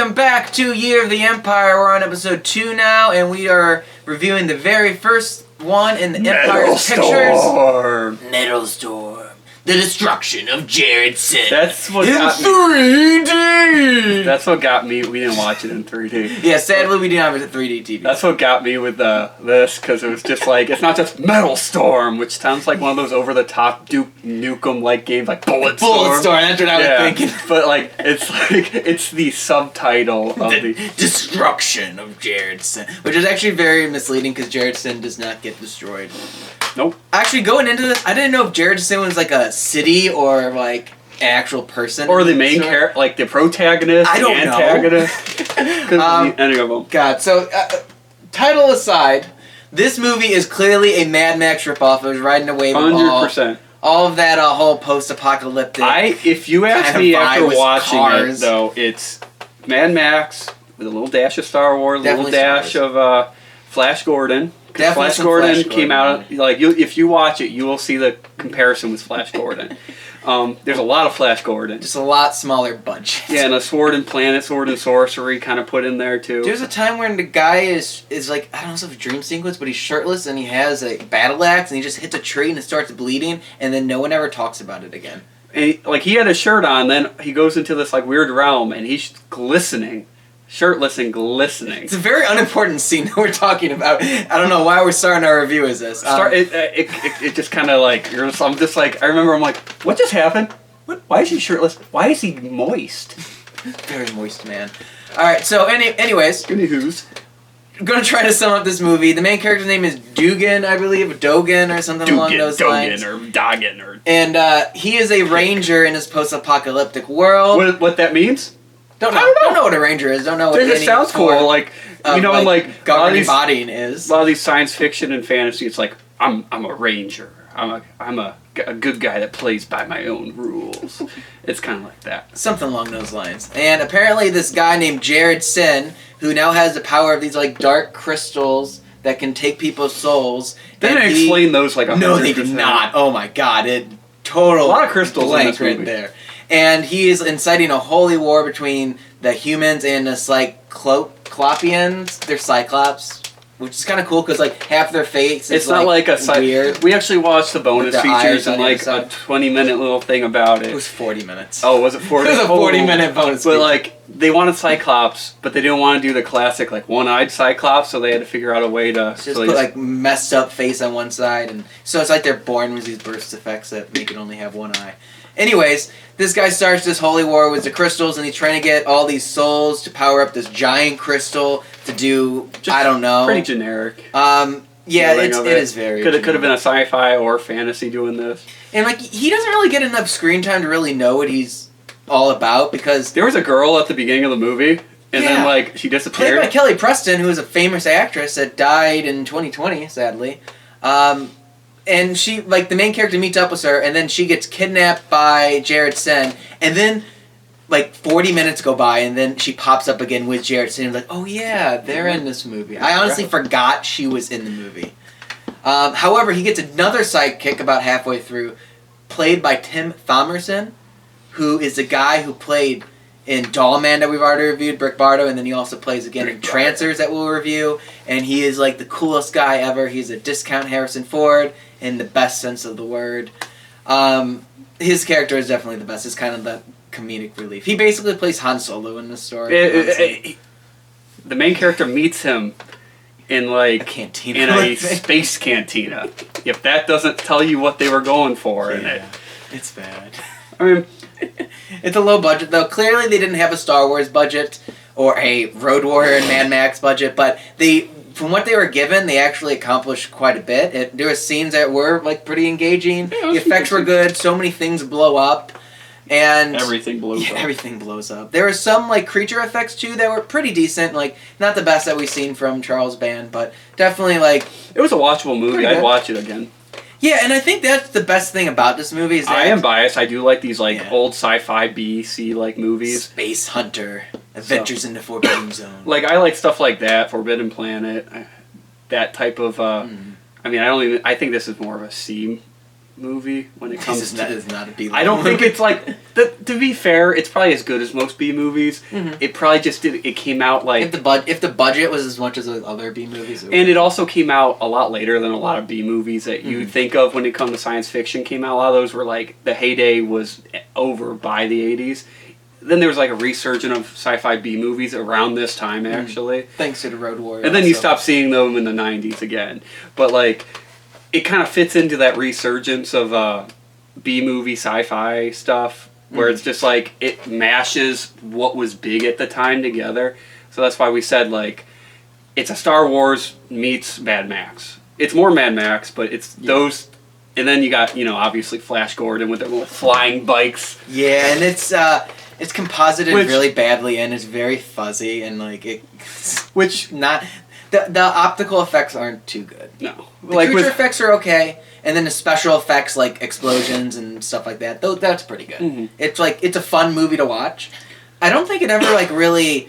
Welcome back to Year of the Empire. We're on episode 2 now, and we are reviewing the very first one in the Empire Pictures. Metalstorm. The Destruction of Jared-Syn. That's what got me. 3D! That's what got me. We didn't watch it in 3D. Yeah, sadly we didn't have a 3D TV. That's what got me with this, because it was just like, it's not just Metalstorm, which sounds like one of those over-the-top Duke Nukem-like games, like Bulletstorm. Bulletstorm, that's what I was thinking. But it's the subtitle of the Destruction of Jared-Syn, which is actually very misleading because Jared-Syn does not get destroyed. Nope. Actually, going into this, I didn't know if Jared-Syn was like a city or like an actual person. Or the main character, like the protagonist, I don't the antagonist. Could be any of them. God, so title aside, this movie is clearly a Mad Max ripoff. It was riding a wave of 100%. All of that whole post-apocalyptic. If you ask me after watching cars. it, though, it's Mad Max with a little dash of Star Wars, a little dash of Flash Gordon. Flash Gordon came out, like, if you watch it, you will see the comparison with Flash Gordon. There's a lot of Flash Gordon. Just a lot smaller budget. Yeah, and a sword and planet, sword and sorcery kind of put in there, too. There's a time when the guy is like, I don't know if it's a dream sequence, but he's shirtless and he has a battle axe and he just hits a tree and it starts bleeding and then no one ever talks about it again. And he had a shirt on, then he goes into this, like, weird realm and he's glistening. Shirtless and glistening. It's a very unimportant scene that we're talking about. I don't know why we're starting our review as this. It just kind of like, I'm just like, I remember I'm like, what just happened? Why is he shirtless? Why is he moist? Very moist man. Alright, so anyways. Anywho's. I'm going to try to sum up this movie. The main character's name is Dogen, I believe. Dogen or something along those lines. Dogen or... And he is a ranger in this post-apocalyptic world. What that means? Don't know what a ranger is. Don't know what it sounds cool. Like, you know, like governing bodying is. A lot of these science fiction and fantasy, it's like I'm a ranger. I'm a good guy that plays by my own rules. It's kind of like that. Something along those lines. And apparently, this guy named Jared-Syn, who now has the power of these like dark crystals that can take people's souls. They didn't explain those like 100%. No, they did not. Oh my god! A lot of crystals in this movie. Right there. And he is inciting a holy war between the humans and the Cyclopeans. They're Cyclops, which is kind of cool because like half their face is not like a weird. We actually watched the bonus features and like a 20-minute little thing about it. It was 40 minutes. Oh, was it 40? It was a 40-minute bonus feature. But like they wanted Cyclops, but they didn't want to do the classic like one-eyed Cyclops, so they had to figure out a way to just put like messed up face on one side, and so it's like they're born with these burst effects that make it only have one eye. Anyways, this guy starts this holy war with the crystals, and he's trying to get all these souls to power up this giant crystal to do, I don't know. Pretty generic. Yeah, it is very Could have been a sci-fi or fantasy doing this. And, like, he doesn't really get enough screen time to really know what he's all about, because... There was a girl at the beginning of the movie, and then, like, she disappeared. Played by Kelly Preston, who is a famous actress that died in 2020, sadly. And she, like, the main character meets up with her, and then she gets kidnapped by Jared-Syn, and then, like, 40 minutes go by, and then she pops up again with Jared-Syn, like, oh yeah, they're in this movie. I honestly forgot she was in the movie. However, he gets another sidekick about halfway through, played by Tim Thomerson, who is the guy who played in Dollman that we've already reviewed, Brick Bardo, and then he also plays again in Trancers that we'll review, and he is, like, the coolest guy ever. He's a discount Harrison Ford, in the best sense of the word. His character is definitely the best. It's kind of the comedic relief. He basically plays Han Solo in the story. The main character meets him in like a cantina, in a space cantina. If that doesn't tell you what they were going for in it, it's bad. I mean, it's a low budget though. Clearly, they didn't have a Star Wars budget or a Road Warrior and Mad Max budget, but from what they were given, they actually accomplished quite a bit. There were scenes that were like pretty engaging. The effects were good. So many things blow up, and everything blows up. Everything blows up. There were some like creature effects too that were pretty decent. Like not the best that we've seen from Charles Band, but definitely like it was a watchable movie. I'd watch it again. Yeah, and I think that's the best thing about this movie is that I am biased. I do like these like old sci-fi B-C like movies. Space Hunter, Adventures in the Forbidden Zone. Like I like stuff like that, Forbidden Planet, that type of. I mean, I think this is more of a C movie when it comes to... It's not a B movie. I don't think it's like... to be fair, it's probably as good as most B movies. Mm-hmm. It probably just did... It came out like... If the budget was as much as the other B movies... It also came out a lot later than a lot of B movies that you think of when it comes to science fiction came out. A lot of those were like... The heyday was over by the 80s. Then there was like a resurgence of sci-fi B movies around this time, actually. Thanks to the Road Warrior. And then you stop seeing them in the 90s again. But like... It kind of fits into that resurgence of B-movie sci-fi stuff where it's just like it mashes what was big at the time together. So that's why we said like it's a Star Wars meets Mad Max. It's more Mad Max, but it's those. And then you got obviously Flash Gordon with their little flying bikes. Yeah, and it's composited really badly and it's very fuzzy and like it. Which not. The optical effects aren't too good. No. The creature effects are okay, and then the special effects like explosions and stuff like that, that's pretty good. Mm-hmm. It's a fun movie to watch. I don't think it ever like really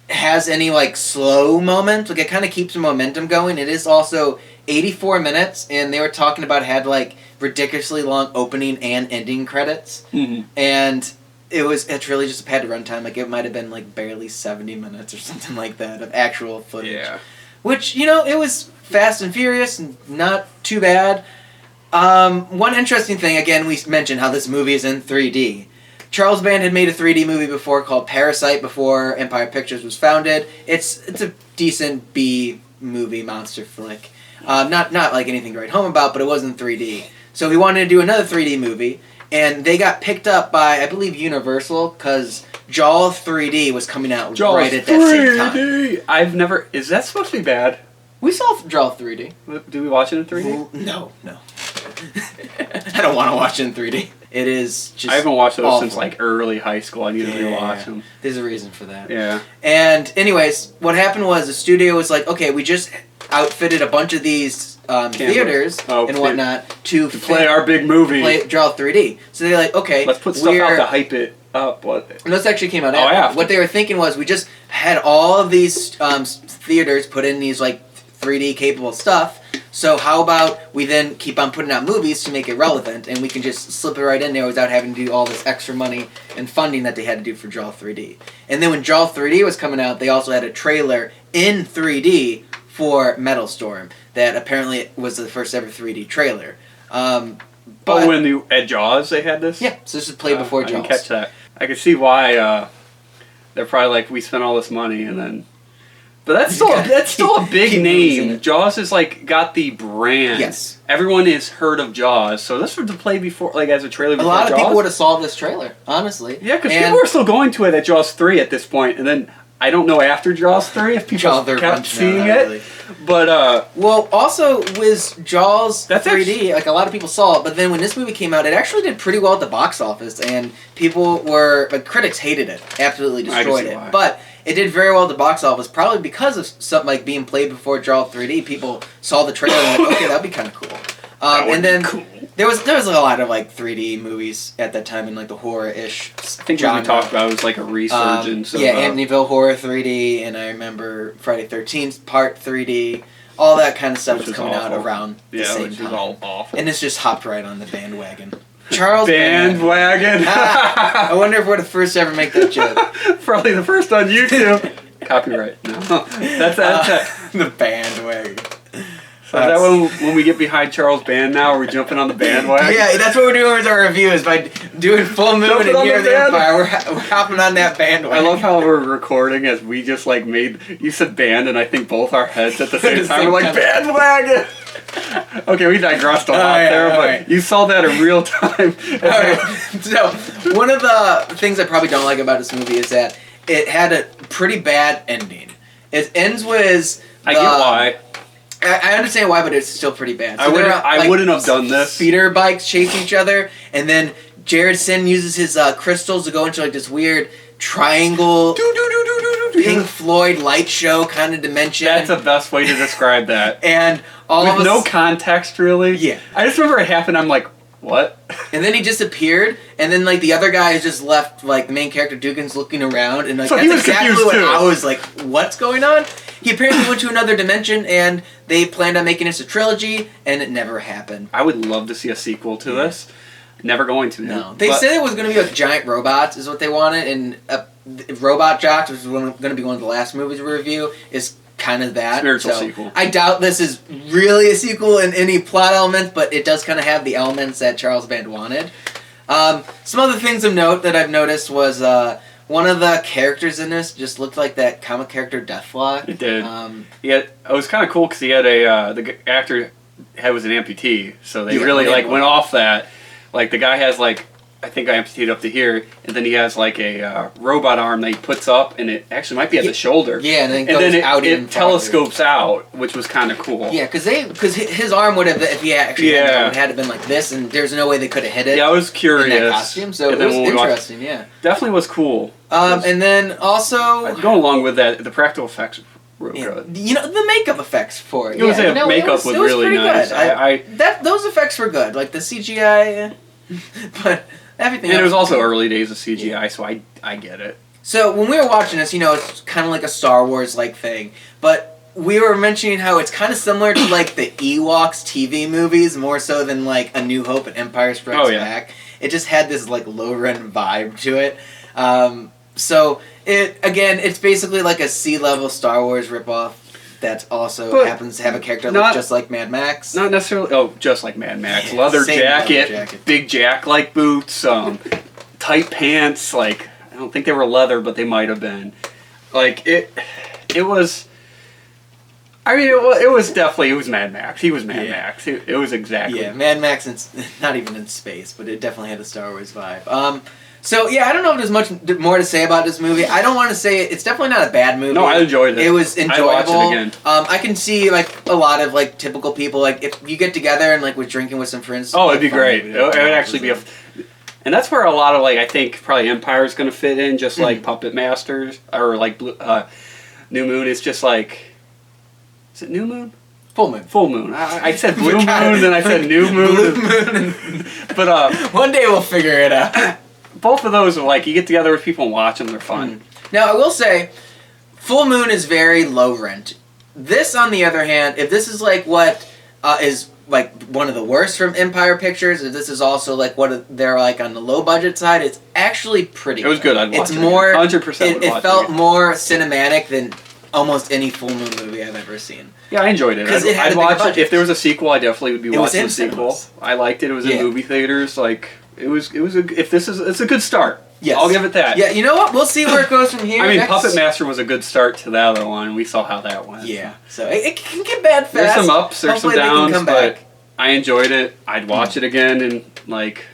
has any like slow moments. Like it kind of keeps the momentum going. It is also 84 minutes, and they were talking about it had like ridiculously long opening and ending credits. Mm-hmm. And it's really just a padded runtime. Like it might have been like barely 70 minutes or something like that of actual footage. Yeah. Which, it was fast and furious and not too bad. One interesting thing, again, we mentioned how this movie is in 3D. Charles Band had made a 3D movie before called Parasite before Empire Pictures was founded. It's a decent B movie monster flick. Not like anything to write home about, but it was in 3D. So he wanted to do another 3D movie. And they got picked up by, I believe, Universal, because Jaws 3D was coming out right at that same time. I've never... Is that supposed to be bad? We saw Jaws 3D. Do we watch it in 3D? No. I don't want to watch it in 3D. It is just I haven't watched those awful. Since like early high school. I need to rewatch them. There's a reason for that. Yeah. And anyways, what happened was the studio was like, okay, we just outfitted a bunch of these theaters and whatnot to play our big movie. Play Jaws 3D. So they're like, okay, let's put stuff out to hype it up. And this actually came out after. What they were thinking was we just had all of these theaters put in these like 3D capable stuff. So how about we then keep on putting out movies to make it relevant, and we can just slip it right in there without having to do all this extra money and funding that they had to do for Jaws 3D. And then when Jaws 3D was coming out, they also had a trailer in 3D for Metalstorm that apparently was the first ever 3D trailer. When at Jaws they had this? Yeah, so this was played before Jaws. I didn't catch that. I can see why they're probably like, we spent all this money and then... But that's still a big name. Jaws is like got the brand. Yes. Everyone has heard of Jaws, so this was to play before, like as a trailer before Jaws. A lot of people would have saw this trailer, honestly. Yeah, because people were still going to it at Jaws 3 at this point, and then I don't know after Jaws 3 if people kept seeing it. Really. But well, also with Jaws 3D, like a lot of people saw it, but then when this movie came out, it actually did pretty well at the box office, and critics hated it, absolutely destroyed it. But it did very well at the box office, probably because of something like being played before Jaws 3D. People saw the trailer and went, okay, that'd be kind of cool. And then there was a lot of like 3D movies at that time in like the horror-ish I think what we talked about was like a resurgence of... Amityville Horror 3D, and I remember Friday 13th Part 3D. All that kind of stuff was coming out around the same time. Was all awful. And it's just hopped right on the bandwagon. Charles Bandwagon. I wonder if we're the first to ever make that joke. Probably the first on YouTube. Copyright. No. That's the bandwagon. So is that when we get behind Charles Band now, are we jumping on the bandwagon? Yeah, that's what we're doing with our reviews. By doing Full Moon and Year of the Empire, we're hopping on that bandwagon. I love how we're recording as we just like you said band, and I think both our heads at the same time. We're like, bandwagon! Okay, we digressed a lot there, but you saw that in real time. So, one of the things I probably don't like about this movie is that it had a pretty bad ending. It ends with... I get why. I understand why, but it's still pretty bad. So I wouldn't have done this. Speeder bikes chase each other, and then Jared-Syn uses his crystals to go into like this weird triangle Pink Floyd light show kind of dimension. That's the best way to describe that. And with no context, really. Yeah. I just remember it happened. I'm like, what? And then he disappeared, and then like the other guy is just left, like the main character Dogen's looking around, and like so that's he was exactly confused what too. I was like, what's going on? He apparently went to another dimension, and they planned on making this a trilogy, and it never happened. I would love to see a sequel to this. Never going to. No, they said it was going to be like giant robots, is what they wanted, and Robot Jocks, which is going to be one of the last movies we review, is kind of that. Spiritual sequel. I doubt this is really a sequel in any plot elements, but it does kind of have the elements that Charles Band wanted. Some other things of note that I've noticed was one of the characters in this just looked like that comic character Deathlock. It did. It was kind of cool because he had the actor was an amputee, so they really went off that. Like the guy has like, I think I amputated up to here, and then he has like a robot arm that he puts up, and it actually might be at the shoulder. Yeah, and then it telescopes out, which was kind of cool. Yeah, because his arm would have, if he actually had to have been like this, and there's no way they could have hit it. Yeah, I was curious. In that costume, so it was interesting. Yeah, definitely was cool. And then also going along with that, the practical effects were good. You know, the makeup effects for it. Makeup was really nice. Those effects were good, like the CGI, but. Everything. And it was also early days of CGI, so I get it. So when we were watching this, it's kind of like a Star Wars-like thing, but we were mentioning how it's kind of similar to like the Ewoks TV movies, more so than like A New Hope and Empire Strikes Back. It just had this like low-rent vibe to it. So it's basically like a C-level Star Wars ripoff. That also happens to have a character that looks just like Mad Max. Not necessarily. Oh, just like Mad Max. Leather jacket, big jack-like boots, tight pants. Like I don't think they were leather, but they might have been. Like it was. I mean, it was Mad Max. He was Mad Max. It was exactly. Yeah, Mad Max, not even in space, but it definitely had the Star Wars vibe. So, I don't know if there's much more to say about this movie. I don't want to say it's definitely not a bad movie. No, I enjoyed it. It was enjoyable. I'd watch it again. I can see, like, a lot of, like, typical people, like, if you get together and, like, was drinking with some friends. Oh, it'd be great. It would actually be and that's where a lot of, like, I think probably Empire's going to fit in, just like Puppet Masters, or, like, New Moon. It's just like, is it New Moon? Full Moon. Full Moon. I said Blue Moon, then I said New Moon. Blue Moon. But, one day we'll figure it out. Both of those are like, you get together with people and watch them, they're fun. Now, I will say, Full Moon is very low rent. This, on the other hand, if this is like what is like one of the worst from Empire Pictures, if this is also like what they're like on the low budget side, it's actually pretty good. It was good. I'd watch it. It's more, 100% it felt more cinematic than almost any Full Moon movie I've ever seen. Yeah, I enjoyed it. I'd watch it. If there was a sequel, I definitely would be watching the sequel. I liked it. It was in movie theaters. Like, it's a good start. Yes. I'll give it that. Yeah, you know what? We'll see where it goes from here. I mean, Puppet Master was a good start to the other one. We saw how that went. Yeah. So it can get bad fast. There's some ups, there's some downs, but I enjoyed it. I'd watch it again, and like,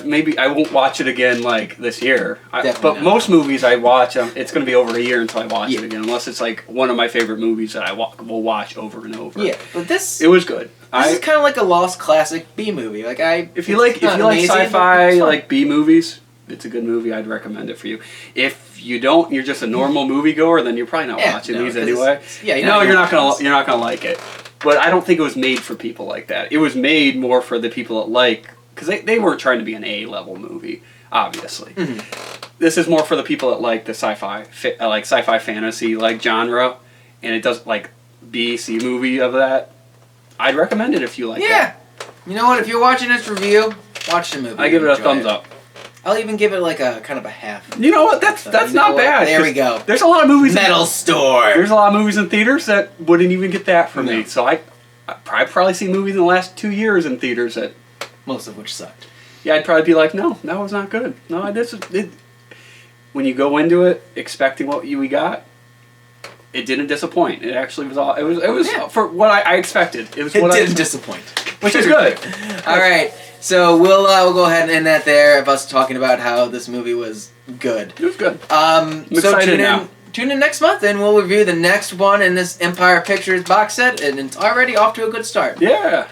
maybe I won't watch it again like this year. But most movies I watch, it's going to be over a year until I watch it again, unless it's like one of my favorite movies that I will watch over and over. Yeah, but it was good. This is kind of like a lost classic B movie. Like if you like sci-fi, like B movies, it's a good movie. I'd recommend it for you. If you don't, you're just a normal moviegoer, then you're probably not watching these anyway. You're not gonna like it. But I don't think it was made for people like that. It was made more for the people that like, because they weren't trying to be an A-level movie, obviously. This is more for the people that like the sci-fi fantasy like genre, and it does like B, C movie of that. I'd recommend it if you like that. You know what? If you're watching this review, watch the movie. I give it a thumbs up. I'll even give it like a kind of a half. You know what? That's not bad. There we go. There's a lot of movies. Metalstorm. There's a lot of movies in theaters that wouldn't even get that from me. So I've probably seen movies in the last 2 years in theaters that, most of which sucked. Yeah, I'd probably be like, no, that was not good. No, when you go into it expecting what we got, it didn't disappoint. It actually was all. It was for what I expected. It didn't disappoint, which is good. All right, so we'll go ahead and end that there of us talking about how this movie was good. It was good. I'm excited now. Tune in next month, and we'll review the next one in this Empire Pictures box set, and it's already off to a good start. Yeah.